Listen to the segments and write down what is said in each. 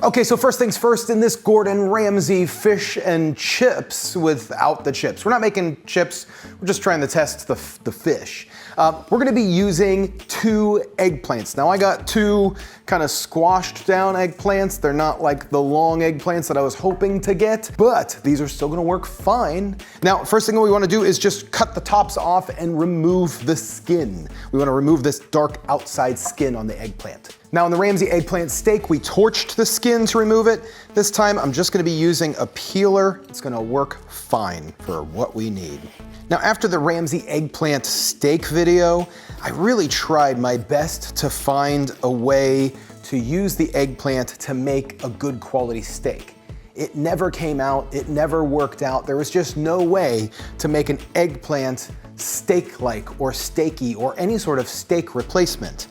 Okay, so first things first, in this Gordon Ramsay fish and chips without the chips. We're not making chips, we're just trying to test the fish. We're gonna be using 2 eggplants. Now I got 2 kind of squashed down eggplants. They're not like the long eggplants that I was hoping to get, but these are still gonna work fine. Now, first thing we wanna do is just cut the tops off and remove the skin. We wanna remove this dark outside skin on the eggplant. Now in the Ramsay eggplant steak, we torched the skin to remove it. This time I'm just gonna be using a peeler. It's gonna work fine for what we need. Now after the Ramsay eggplant steak video, I really tried my best to find a way to use the eggplant to make a good quality steak. It never came out, it never worked out. There was just no way to make an eggplant steak-like or steaky or any sort of steak replacement.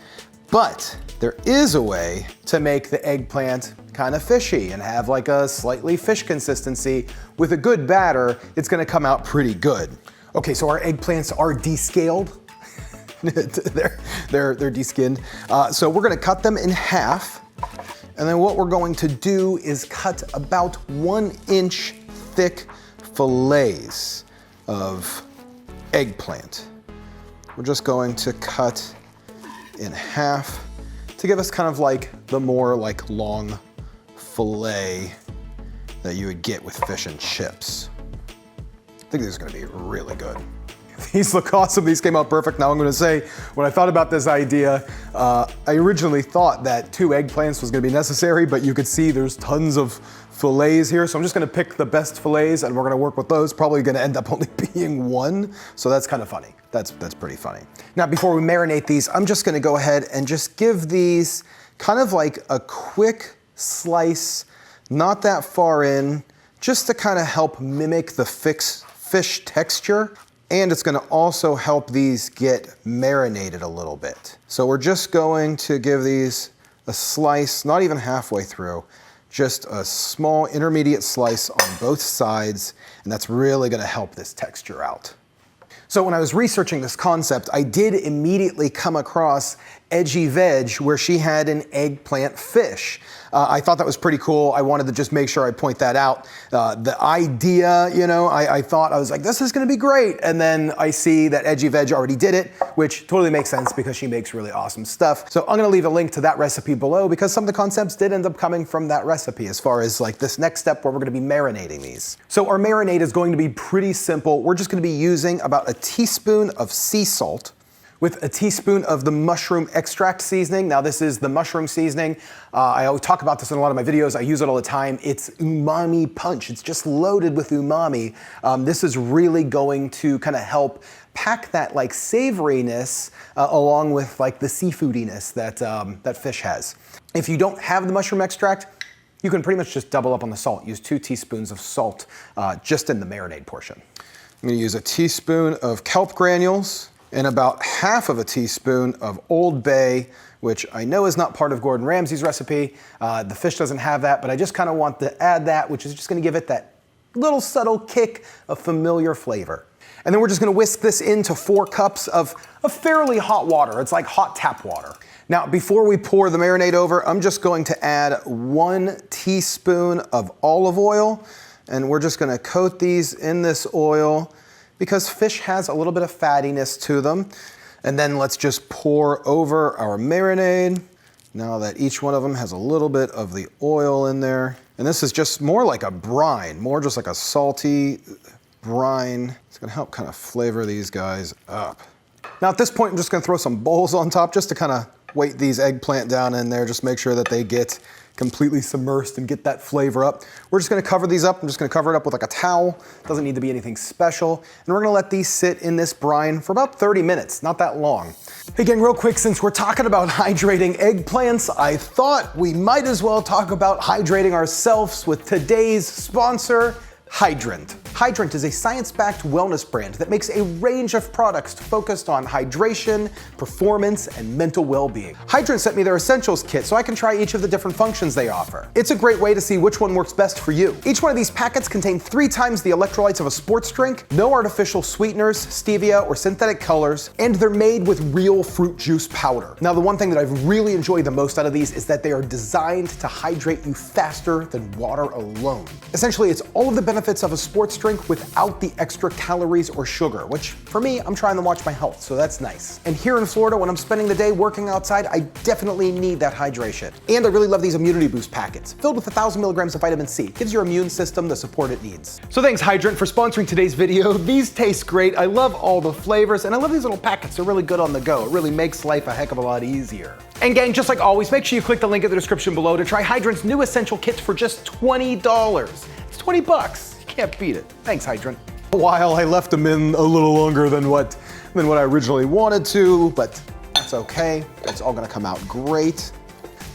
But there is a way to make the eggplant kind of fishy and have like a slightly fish consistency. With a good batter, it's gonna come out pretty good. Okay, so our eggplants are descaled. they're deskinned. So we're gonna cut them in half. And then what we're going to do is cut about 1-inch thick fillets of eggplant. We're just going to cut in half to give us kind of like the more like long fillet that you would get with fish and chips. I think these are gonna be really good. These look awesome, these came out perfect. Now I'm gonna say, when I thought about this idea, I originally thought that 2 eggplants was gonna be necessary, but you could see there's tons of fillets here, so I'm just gonna pick the best fillets and we're gonna work with those. Probably gonna end up only being 1, so that's kind of funny. That's pretty funny. Now before we marinate these, I'm just gonna go ahead and just give these kind of like a quick slice, not that far in, just to kind of help mimic the fish texture. And it's gonna also help these get marinated a little bit. So we're just going to give these a slice, not even halfway through, just a small intermediate slice on both sides, and that's really gonna help this texture out. So when I was researching this concept, I did immediately come across Edgy Veg, where she had an eggplant fish. I thought that was pretty cool. I wanted to just make sure I point that out. The idea, you know, I thought, I was like, this is gonna be great. And then I see that Edgy Veg already did it, which totally makes sense because she makes really awesome stuff. So I'm gonna leave a link to that recipe below because some of the concepts did end up coming from that recipe as far as like this next step where we're gonna be marinating these. So our marinade is going to be pretty simple. We're just gonna be using about a teaspoon of sea salt, with a teaspoon of the mushroom extract seasoning. Now this is the mushroom seasoning. I always talk about this in a lot of my videos. I use it all the time. It's umami punch. It's just loaded with umami. This is really going to kind of help pack that like savoriness along with like the seafoodiness that, that fish has. If you don't have the mushroom extract, you can pretty much just double up on the salt. Use 2 teaspoons of salt just in the marinade portion. I'm gonna use a teaspoon of kelp granules, and about half of a teaspoon of Old Bay, which I know is not part of Gordon Ramsay's recipe. The fish doesn't have that, but I just kind of want to add that, which is just gonna give it that little subtle kick of familiar flavor. And then we're just gonna whisk this into 4 cups of fairly hot water. It's like hot tap water. Now, before we pour the marinade over, I'm just going to add 1 teaspoon of olive oil, and we're just gonna coat these in this oil, because fish has a little bit of fattiness to them. And then let's just pour over our marinade, now that each one of them has a little bit of the oil in there. And this is just more like a brine, more just like a salty brine. It's gonna help kind of flavor these guys up. Now at this point, I'm just gonna throw some bowls on top just to kind of weight these eggplant down in there, just make sure that they get completely submersed and get that flavor up. We're just gonna cover these up. I'm just gonna cover it up with like a towel. Doesn't need to be anything special. And we're gonna let these sit in this brine for about 30 minutes, not that long. Hey gang, real quick, since we're talking about hydrating eggplants, I thought we might as well talk about hydrating ourselves with today's sponsor, Hydrant. Hydrant is a science-backed wellness brand that makes a range of products focused on hydration, performance, and mental well-being. Hydrant sent me their essentials kit so I can try each of the different functions they offer. It's a great way to see which one works best for you. Each one of these packets contain 3 times the electrolytes of a sports drink, no artificial sweeteners, stevia, or synthetic colors, and they're made with real fruit juice powder. Now, the one thing that I've really enjoyed the most out of these is that they are designed to hydrate you faster than water alone. Essentially, it's all of the benefits of a sports drink without the extra calories or sugar, which for me, I'm trying to watch my health, so that's nice. And here in Florida, when I'm spending the day working outside, I definitely need that hydration. And I really love these immunity boost packets, filled with 1,000 milligrams of vitamin C. Gives your immune system the support it needs. So thanks, Hydrant, for sponsoring today's video. These taste great. I love all the flavors, and I love these little packets. They're really good on the go. It really makes life a heck of a lot easier. And gang, just like always, make sure you click the link in the description below to try Hydrant's new essential kits for just $20. It's 20 bucks. You can't beat it. Thanks, Hydrant. While I left them in a little longer than what I originally wanted to, but that's okay. It's all gonna come out great.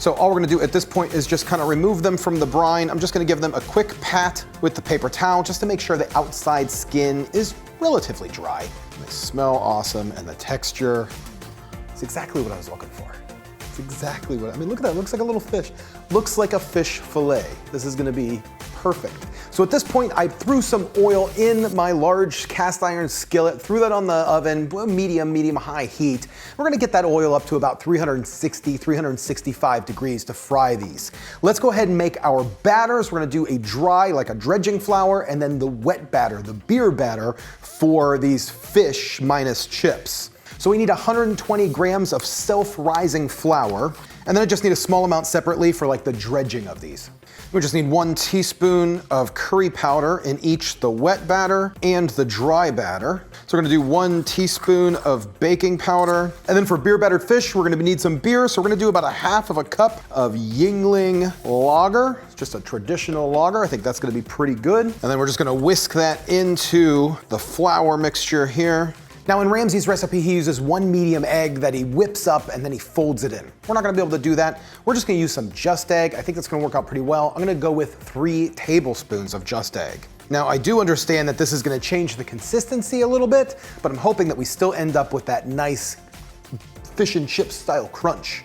So all we're gonna do at this point is just kind of remove them from the brine. I'm just gonna give them a quick pat with the paper towel just to make sure the outside skin is relatively dry. They smell awesome, and the texture is exactly what I was looking for. It's exactly what, I mean, look at that, it looks like a little fish. Looks like a fish fillet. This is gonna be perfect. So at this point, I threw some oil in my large cast iron skillet, threw that on the oven, medium high heat. We're gonna get that oil up to about 360, 365 degrees to fry these. Let's go ahead and make our batters. We're gonna do a dry, like a dredging flour, and then the wet batter, the beer batter for these fish minus chips. So we need 120 grams of self-rising flour, and then I just need a small amount separately for like the dredging of these. We just need 1 teaspoon of curry powder in each the wet batter and the dry batter. So we're gonna do 1 teaspoon of baking powder. And then for beer battered fish, we're gonna need some beer. So we're gonna do about 1/2 cup of Yingling lager. It's just a traditional lager. I think that's gonna be pretty good. And then we're just gonna whisk that into the flour mixture here. Now in Ramsay's recipe, he uses 1 medium egg that he whips up and then he folds it in. We're not gonna be able to do that. We're just gonna use some Just Egg. I think that's gonna work out pretty well. I'm gonna go with 3 tablespoons of Just Egg. Now I do understand that this is gonna change the consistency a little bit, but I'm hoping that we still end up with that nice fish and chip style crunch.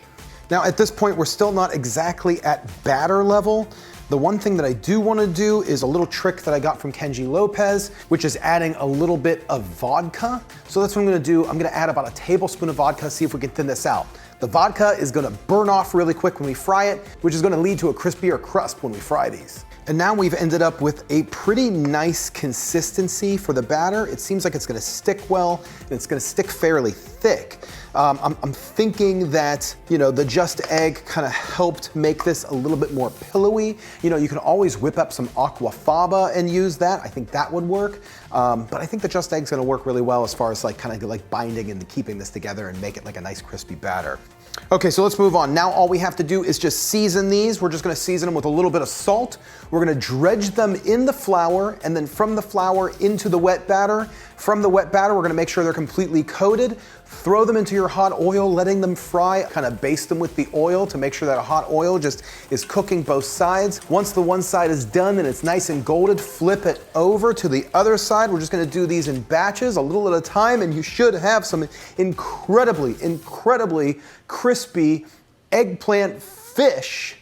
Now at this point, we're still not exactly at batter level. The one thing that I do want to do is a little trick that I got from Kenji Lopez, which is adding a little bit of vodka. So that's what I'm gonna do. I'm gonna add about 1 tablespoon of vodka, see if we can thin this out. The vodka is gonna burn off really quick when we fry it, which is gonna lead to a crispier crust when we fry these. And now we've ended up with a pretty nice consistency for the batter. It seems like it's gonna stick well, and it's gonna stick fairly thick. I'm thinking that, you know, the Just Egg kind of helped make this a little bit more pillowy. You know, you can always whip up some aquafaba and use that. I think that would work. But I think the Just Egg's gonna work really well as far as like kind of like binding and keeping this together and make it like a nice crispy batter. Okay, so let's move on. Now all we have to do is just season these. We're just gonna season them with a little bit of salt. We're gonna dredge them in the flour, and then from the flour into the wet batter. From the wet batter, we're gonna make sure they're completely coated. Throw them into your hot oil, letting them fry. Kind of baste them with the oil to make sure that a hot oil just is cooking both sides. Once the one side is done and it's nice and golden, flip it over to the other side. We're just gonna do these in batches, a little at a time, and you should have some incredibly crispy eggplant fish.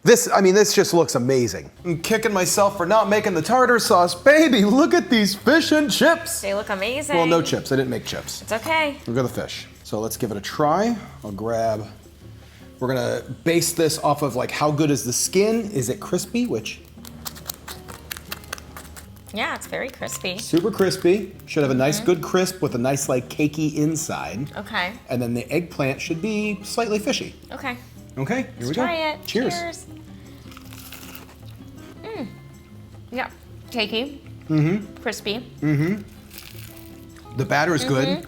This just looks amazing. I'm kicking myself for not making the tartar sauce. Baby, look at these fish and chips. They look amazing. Well, no chips, I didn't make chips. It's okay. Look at the fish. So let's give it a try. We're gonna base this off of like how good is the skin? Is it crispy? Yeah, it's very crispy. Super crispy. Should have a nice good crisp with a nice like cakey inside. Okay. And then the eggplant should be slightly fishy. Okay. Okay, here we go. Try it. Cheers. Yeah, cakey. Crispy. The batter is good.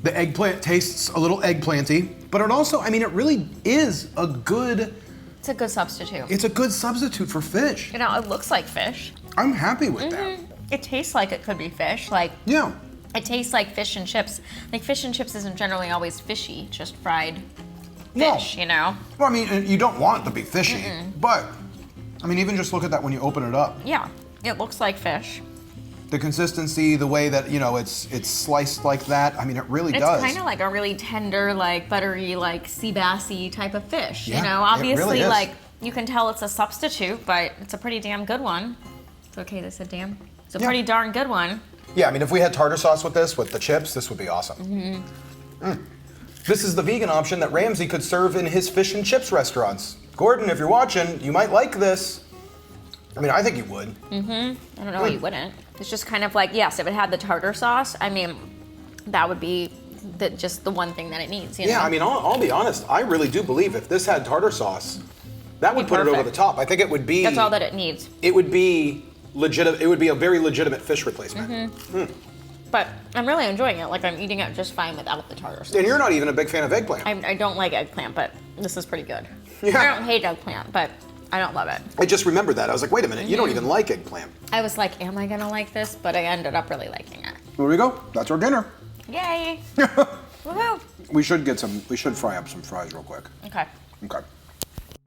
The eggplant tastes a little eggplanty, but it also, it really is a good... It's a good substitute. It's a good substitute for fish. You know, it looks like fish. I'm happy with that. It tastes like it could be fish. Like, yeah. It tastes like fish and chips. Like fish and chips isn't generally always fishy, just fried fish, you know? Well, you don't want it to be fishy, but, even just look at that when you open it up. Yeah, it looks like fish. The consistency, the way that, you know, it's sliced like that. I mean, it really does. It's kind of like a really tender, like buttery, like sea bassy type of fish. Yeah, you know, it obviously, really is. like you can tell it's a substitute, but it's a pretty damn good one. It's okay they said damn. It's a pretty darn good one. Yeah, I mean, if we had tartar sauce with this, with the chips, this would be awesome. This is the vegan option that Ramsay could serve in his fish and chips restaurants. Gordon, if you're watching, you might like this. I mean, I think you would. I don't know why you wouldn't. It's just kind of like, yes, if it had the tartar sauce, I mean, that would be just the one thing that it needs. You know? I mean, I'll be honest. I really do believe if this had tartar sauce, that would put it over the top. I think it would be. That's all that it needs. It would be legitimate. It would be a very legitimate fish replacement. But I'm really enjoying it. Like I'm eating it just fine without the tartar sauce. And you're not even a big fan of eggplant. I don't like eggplant, but this is pretty good. Yeah. I don't hate eggplant, but I don't love it. I just remembered that. I was like, wait a minute, you don't even like eggplant. I was like, am I gonna like this? But I ended up really liking it. There we go. That's our dinner. Yay! Woohoo! We should fry up some fries real quick. Okay. Okay.